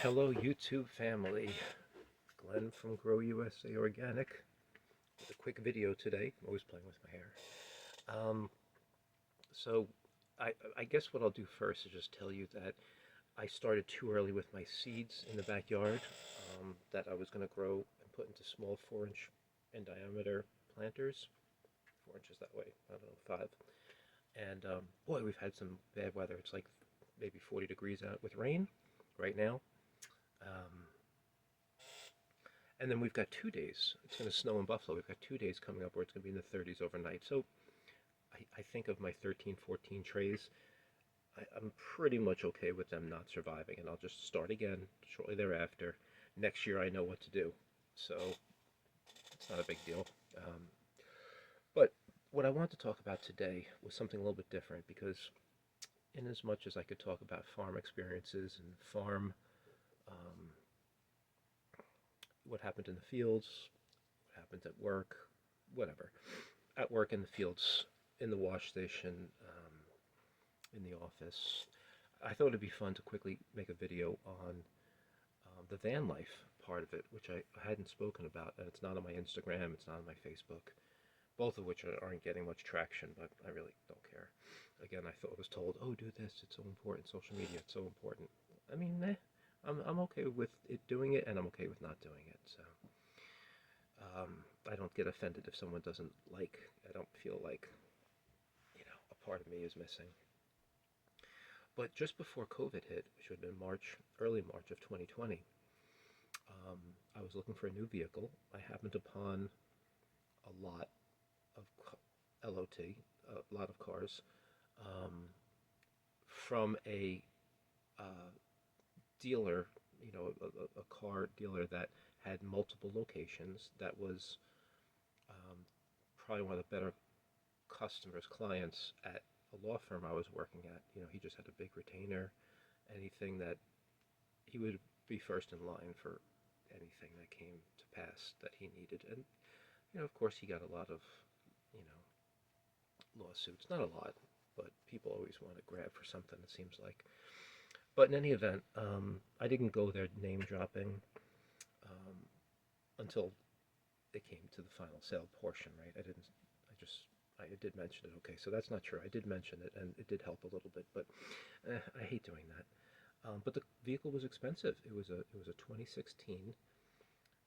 Hello, YouTube family. Glenn from Grow USA Organic with a quick video today. I'm always playing with my hair. Um, so, I guess what I'll do first is just tell you that I started too early with my seeds in the backyard that I was going to grow and put into small 4-inch in diameter planters. 4 inches that way, I don't know, five. And boy, we've had some bad weather. It's like maybe 40 degrees out with rain right now. Um, And then we've got 2 days. It's going to snow in Buffalo. We've got 2 days coming up where it's going to be in the 30s overnight. So I think of my 13, 14 trays. I'm pretty much okay with them not surviving, and I'll just start again shortly thereafter. Next year, I know what to do. So it's not a big deal. Um, but what I want to talk about today was something a little bit different because, in as much as I could talk about farm experiences and farm, um, what happened in the fields, what happened at work, whatever. At work in the fields, in the wash station, in the office. I thought it'd be fun to quickly make a video on the van life part of it, which I hadn't spoken about, and it's not on my Instagram, it's not on my Facebook, both of which aren't getting much traction, but I really don't care. Again, I was told, oh, do this, it's so important, social media, it's so important. I mean, I'm okay with it doing it, and I'm okay with not doing it, so I don't get offended if someone doesn't like. I don't feel like a part of me is missing. But just before COVID hit, which would have been March, early March of 2020, um, I was looking for a new vehicle. I happened upon a lot of LOT, a lot of cars, um, from a uh, dealer, a car dealer that had multiple locations. That was um, probably one of the better customers, clients at a law firm I was working at. He just had a big retainer. Anything that he would be first in line for anything that came to pass that he needed. And of course, he got a lot of you know lawsuits. Not a lot, but people always want to grab for something. It seems like. But in any event, I didn't go there name dropping um, until it came to the final sale portion, right? I didn't. I did mention it. Okay, so that's not true. I did mention it, and it did help a little bit, but I hate doing that. But the vehicle was expensive. It was a 2016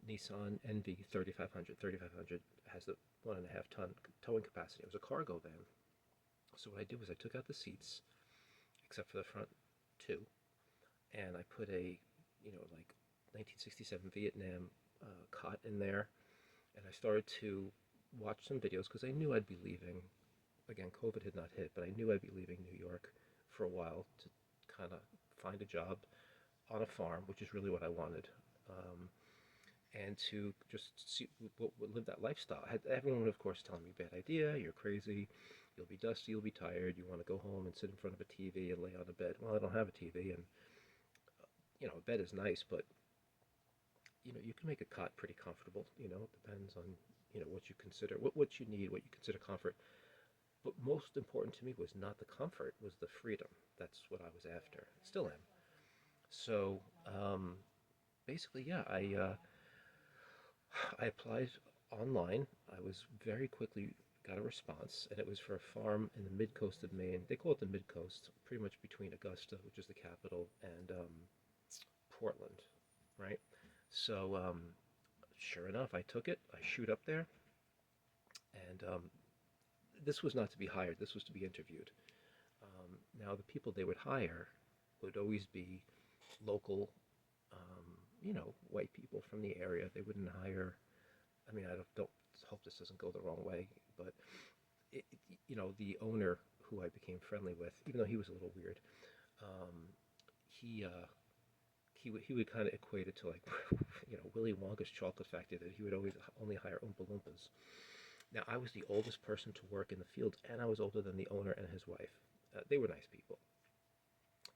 Nissan NV 3500. 3500 has the 1.5 ton towing capacity. It was a cargo van. So what I did was I took out the seats, except for the front two, and I put a, like 1967 Vietnam cot in there, and I started to watch some videos because I knew I'd be leaving. Again, COVID had not hit, but I knew I'd be leaving New York for a while to kind of find a job on a farm, which is really what I wanted, and to just see live that lifestyle. I had everyone, of course, telling me, "Bad idea. You're crazy. You'll be dusty. You'll be tired. You want to go home and sit in front of a TV and lay on a bed." Well, I don't have a TV, and a bed is nice, but you can make a cot pretty comfortable. It depends on what you consider what you need, what you consider comfort. But most important to me was not the comfort, was the freedom. That's what I was after. Still am. So basically, yeah, I applied online. I was very quickly got a response, and it was for a farm in the mid coast of Maine. They call it the mid coast, pretty much between Augusta, which is the capital, and Portland, right? So sure enough, I took it. I shoot up there, and this was not to be hired. This was to be interviewed. Now, the people they would hire would always be local, white people from the area. They wouldn't hire. I mean, I don't hope this doesn't go the wrong way, but it, the owner who I became friendly with, even though he was a little weird, um, he he would kind of equate it to like Willy Wonka's chocolate factory, that he would always only hire Oompa Loompas. Now, I was the oldest person to work in the field, and I was older than the owner and his wife. They were nice people.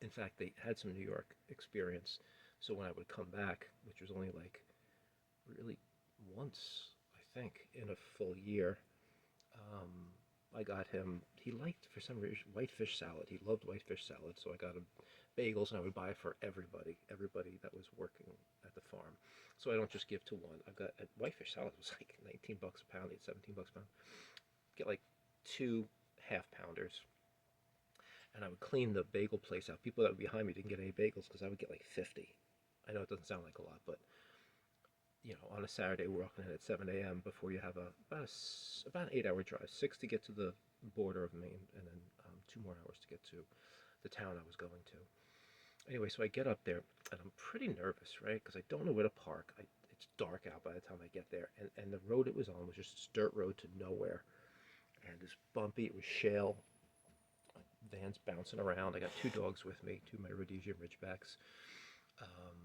In fact, they had some New York experience, so when I would come back, which was only like really once, I think, in a full year, um, I got him. He liked, for some reason, whitefish salad. He loved whitefish salad, so I got him bagels, and I would buy for everybody that was so I don't just give to one. I've got at Whitefish salad was like 19 bucks a pound, 17 bucks a pound. Get like two half pounders, and I would clean the bagel place out. People that were behind me didn't get any bagels because I would get like 50. I know it doesn't sound like a lot, but on a Saturday we're walking in at 7 a.m. before you have about an 8-hour drive, six to get to the border of Maine, and then 2 more hours to get to the town I was going to. Anyway, so I get up there, and I'm pretty nervous, right? Because I don't know where to park. It's dark out by the time I get there, and the road it was on was just this dirt road to nowhere, and it's bumpy. It was shale. Van's bouncing around. I got two dogs with me, two of my Rhodesian Ridgebacks. Um,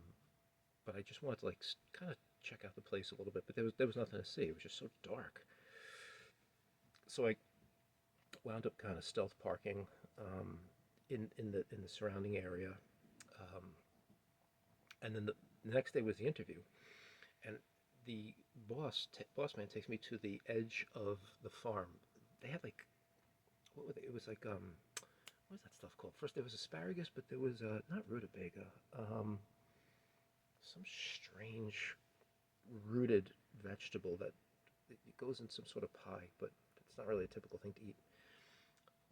but I just wanted to like kind of check out the place a little bit. But there was nothing to see. It was just so dark. So I wound up kind of stealth parking in the surrounding area. Um, and then the next day was the interview, and the boss man takes me to the edge of the farm. They had like what were they? It was like what was that stuff called? First there was asparagus, but there was not rutabaga, some strange rooted vegetable that it goes in some sort of pie, but it's not really a typical thing to eat.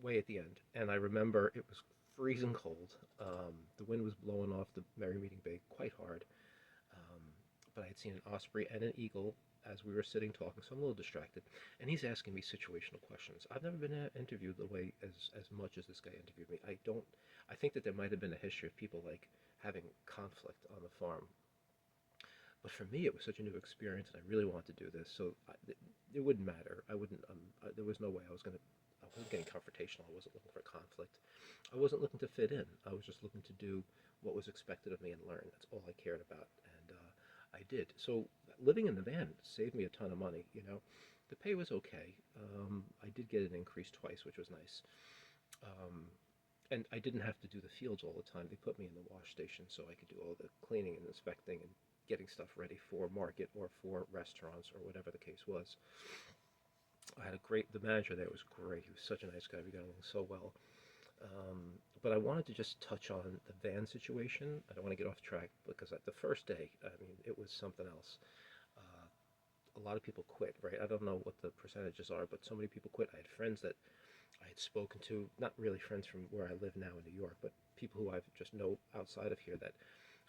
Way at the end, and I remember it was freezing cold. The wind was blowing off the Merry Meeting Bay quite hard, um, but I had seen an osprey and an eagle as we were sitting talking, so I'm a little distracted. And he's asking me situational questions. I've never been interviewed the way as much as this guy interviewed me. I don't. I think that there might have been a history of people like having conflict on the farm, but for me, it was such a new experience, and I really wanted to do this. So it wouldn't matter. I wouldn't. There was no way I was going to. I wasn't getting confrontational. I wasn't looking for conflict. I wasn't looking to fit in. I was just looking to do what was expected of me and learn. That's all I cared about, and I did. So living in the van saved me a ton of money. The pay was okay. I did get an increase twice, which was nice. Um, and I didn't have to do the fields all the time. They put me in the wash station so I could do all the cleaning and inspecting and getting stuff ready for market or for restaurants or whatever the case was. I had the manager there was great. He was such a nice guy. We got along so well. But I wanted to just touch on the van situation. I don't want to get off track because the first day, I mean, it was something else. Uh, a lot of people quit, right? I don't know what the percentages are, but so many people quit. I had friends that I had spoken to, not really friends from where I live now in New York, but people who I just know outside of here that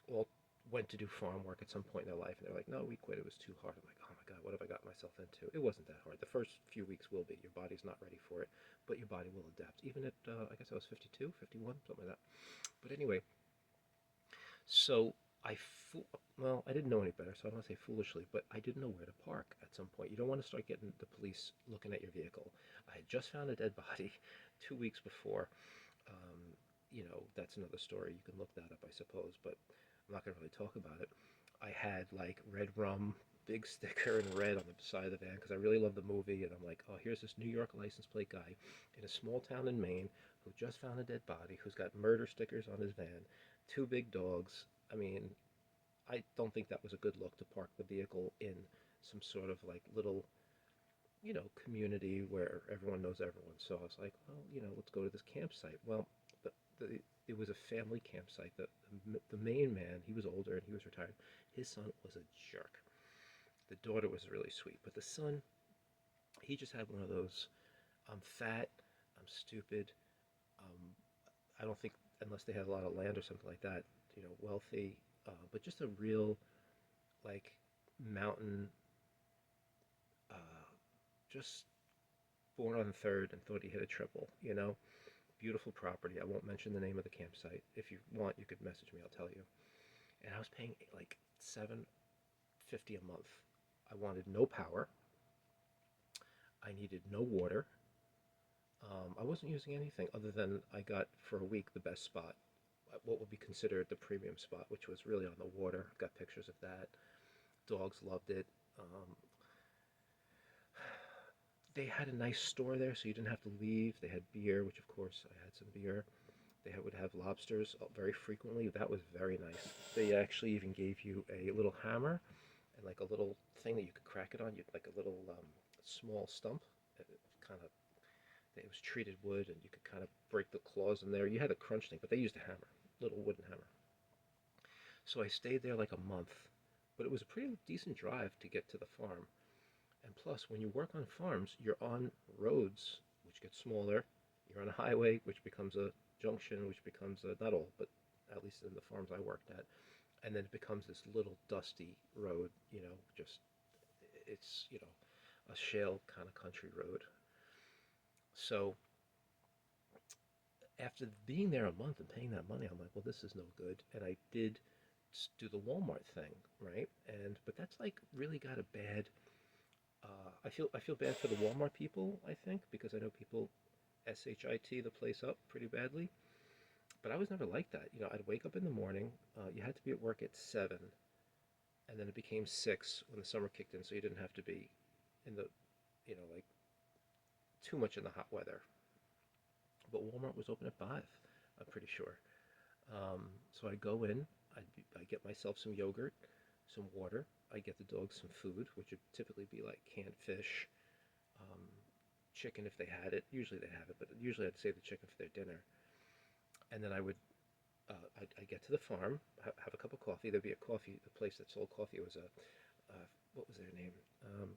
all went to do farm work at some point in their life, and they're like, "No, we quit. It was too hard." I'm like, "Oh my God, what have I got myself into?" It wasn't that hard. The first few weeks will be. Your body's not ready for it, but your body will adapt. Even at, I guess I was 52, 51, something like that. But anyway, so well, I didn't know any better, so I don't want to say foolishly, but I didn't know where to park at some point. You don't want to start getting the police looking at your vehicle. I had just found a dead body 2 weeks before. Um, that's another story. You can look that up, I suppose, but I'm not going to really talk about it. I had like red rum, big sticker in red on the side of the van because I really love the movie, and I'm like, oh, here's this New York license plate guy in a small town in Maine who just found a dead body, who's got murder stickers on his van, two big dogs. I mean, I don't think that was a good look to park the vehicle in some sort of like little, community where everyone knows everyone. So I was like, well, let's go to this campsite. Well, the, the it was a family campsite. The main man, he was older and he was retired. His son was a jerk. The daughter was really sweet, but the son, he just had one of those, I'm fat, I'm stupid, um, I don't think, unless they had a lot of land or something like that, wealthy, but just a real, like, mountain, uh, just born on third and thought he hit a triple. Beautiful property. I won't mention the name of the campsite. If you want, you could message me, I'll tell you. And I was paying like $750 a month. I wanted no power. I needed no water. I wasn't using anything other than I got for a week the best spot, what would be considered the premium spot, which was really on the water. I've got pictures of that. Dogs loved it. Um, they had a nice store there, so you didn't have to leave. They had beer, which of course I had some beer. They would have lobsters very frequently. That was very nice. They actually even gave you a little hammer and like a little thing that you could crack it on. You like a little small stump. Kind of, it was treated wood, and you could kind of break the claws in there. You had a crunch thing, but they used a hammer, little wooden hammer. So I stayed there like a month, but it was a pretty decent drive to get to the farm. And plus, when you work on farms, you're on roads, which get smaller. You're on a highway, which becomes a junction, which becomes a, not all, but at least in the farms I worked at. And then it becomes this little dusty road, just, it's, a shale kind of country road. So after being there a month and paying that money, I'm like, well, this is no good. And I did do the Walmart thing, right? But that's like really got a bad. I feel bad for the Walmart people. I think because I know people shit the place up pretty badly. But I was never like that. I'd wake up in the morning. You had to be at work at 7, and then it became 6 when the summer kicked in, so you didn't have to be in the, like too much in the hot weather. But Walmart was open at 5. I'm pretty sure. So I'd go in, I'd get myself some yogurt, some water. I'd get the dogs some food, which would typically be like canned fish, um, chicken if they had it. Usually they have it, but usually I'd save the chicken for their dinner. And then I'd get to the farm, have a cup of coffee. There'd be a place that sold coffee. It was what was their name?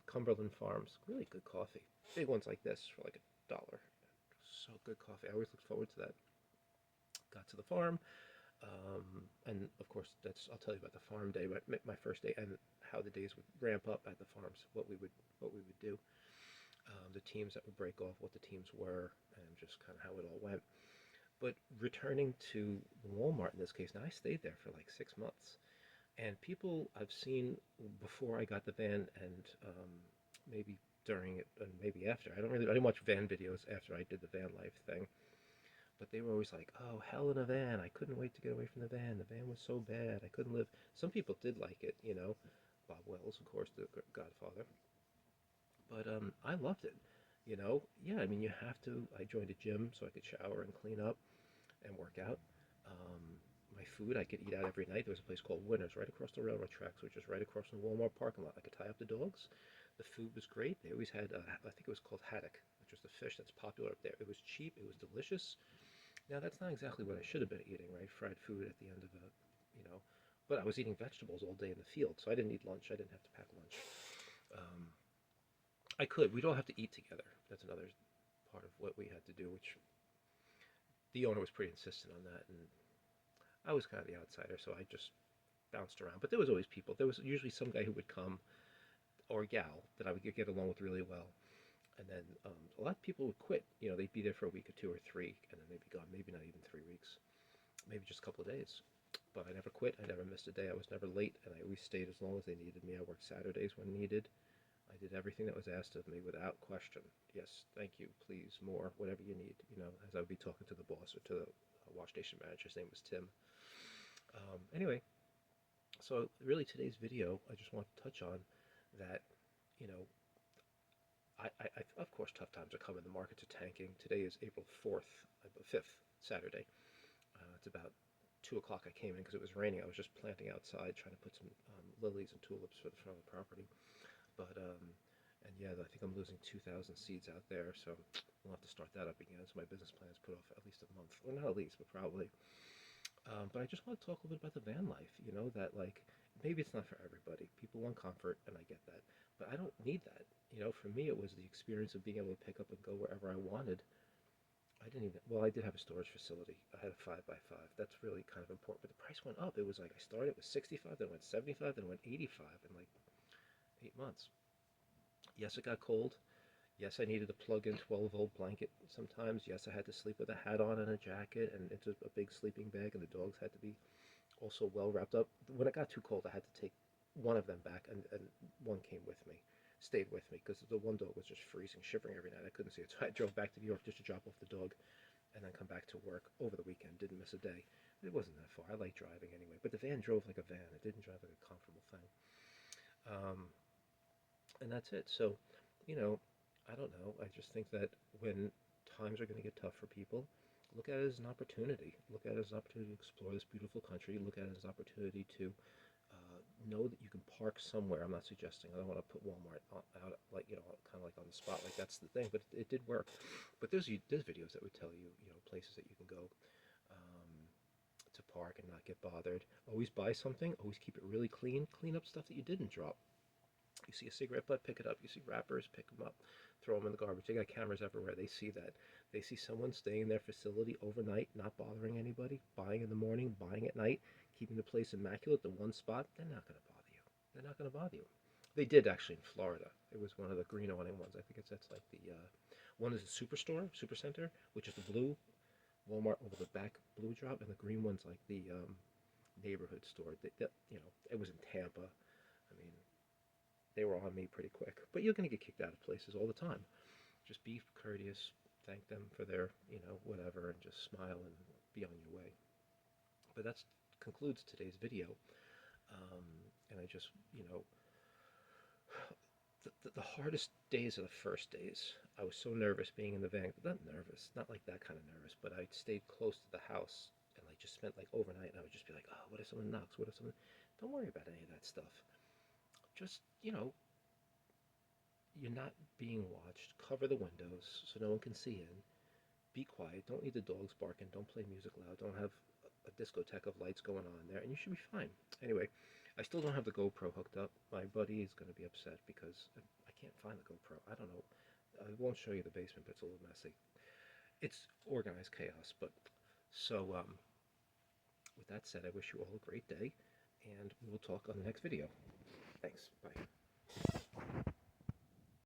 Cumberland Farms. Really good coffee. Big ones like this for like $1. So good coffee. I always looked forward to that. Got to the farm, and of course, I'll tell you about the farm day, my first day, and how the days would ramp up at the farms, what we would do, the teams that would break off, what the teams were, and just kind of how it all went. But returning to Walmart in this case, now I stayed there for like 6 months, and people I've seen before I got the van, and maybe during it, and maybe after. I didn't watch van videos after I did the van life thing, but they were always like, "Oh, hell in a van! I couldn't wait to get away from the van. The van was so bad. I couldn't live." Some people did like it. Bob Wells, of course, the Godfather. But I loved it. Yeah. I mean, you have to. I joined a gym so I could shower and clean up and work out. Um, my food I could eat out every night. There was a place called Winners right across the railroad tracks, which is right across from the Walmart parking lot. I could tie up the dogs. The food was great. They always had, I think it was called haddock, which was the fish that's popular up there. It was cheap. It was delicious. Now that's not exactly what I should have been eating, right? Fried food at the end of a, you know, but I was eating vegetables all day in the field, so I didn't need lunch. I didn't have to pack lunch. Um, I could. We'd all have to eat together. That's another part of what we had to do, which the owner was pretty insistent on that, and I was kind of the outsider, so I just bounced around. But there was always people. There was usually some guy who would come, or gal that I would get along with really well. And then a lot of people would quit. They'd be there for a week or 2 or 3, and then they'd be gone. Maybe not even 3 weeks, maybe just a couple of days. But I never quit. I never missed a day. I was never late, and I always stayed as long as they needed me. I worked Saturdays when needed. I did everything that was asked of me without question. Yes, thank you, please, more, whatever you need. As I would be talking to the boss or to the wash station manager. His name was Tim. Anyway, so really today's video, I just want to touch on that. You know, of course, tough times are coming. The markets are tanking. Today is April 4th, 5th, Saturday. It's about 2 o'clock. I came in because it was raining. I was just planting outside, trying to put some lilies and tulips for the front of the property. But, and yeah, I think I'm losing 2,000 seeds out there, so we'll have to start that up again. So my business plan is put off at least a month. Well, not at least, but probably. But I just want to talk a little bit about the van life, that like, maybe it's not for everybody. People want comfort, and I get that. But I don't need that. For me, it was the experience of being able to pick up and go wherever I wanted. I didn't even, well, I did have a storage facility. I had a 5x5. That's really kind of important. But the price went up. It was like I started with 65, then it went 75, then it went 85 in like 8 months. Yes, it got cold. Yes, I needed a plug-in 12-volt blanket sometimes. Yes, I had to sleep with a hat on and a jacket and into a big sleeping bag, and the dogs had to be also well wrapped up. When it got too cold, I had to take one of them back, and one came with me, stayed with me, because the one dog was just freezing, shivering every night. I couldn't see it, so I drove back to New York just to drop off the dog, and then come back to work over the weekend. Didn't miss a day. It wasn't that far. I like driving anyway, but the van drove like a van. It didn't drive like a comfortable thing. Um, and that's it. So, you know, I don't know. I just think that when times are going to get tough for people, look at it as an opportunity. Look at it as an opportunity to explore this beautiful country. Look at it as an opportunity to know that you can park somewhere. I'm not suggesting. I don't want to put Walmart out like kind of like on the spot. Like that's the thing. But it did work. But there's videos that would tell you places that you can go um, to park and not get bothered. Always buy something, always keep it really clean. Clean up stuff that you didn't drop. You see a cigarette butt, pick it up. You see wrappers, pick them up, throw them in the garbage. They got cameras everywhere. They see that. They see someone staying in their facility overnight, not bothering anybody, buying in the morning, buying at night, keeping the place immaculate, the one spot. They're not going to bother you. They're not going to bother you. They did actually in Florida. It was one of the green awning ones. I think that's like the one is a superstore, supercenter, which is the blue Walmart with the back blue drop, and the green one's like the neighborhood store. It was in Tampa. I mean, they were on me pretty quick. But you're going to get kicked out of places all the time. Just be courteous, thank them for their, whatever, and just smile and be on your way. But that concludes today's video. And I just, the hardest days are the first days. I was so nervous being in the van. Not nervous, not like that kind of nervous, but I stayed close to the house and I just spent like overnight and I would just be like, oh, what if someone knocks? What if someone... Don't worry about any of that stuff. Just, you're not being watched. Cover the windows so no one can see in. Be quiet. Don't need the dogs barking. Don't play music loud. Don't have a discotheque of lights going on there, and you should be fine. Anyway, I still don't have the GoPro hooked up. My buddy is going to be upset because I can't find the GoPro. I don't know. I won't show you the basement, but it's a little messy. It's organized chaos, but so with that said, I wish you all a great day, and we will talk on the next video. Thanks. Bye.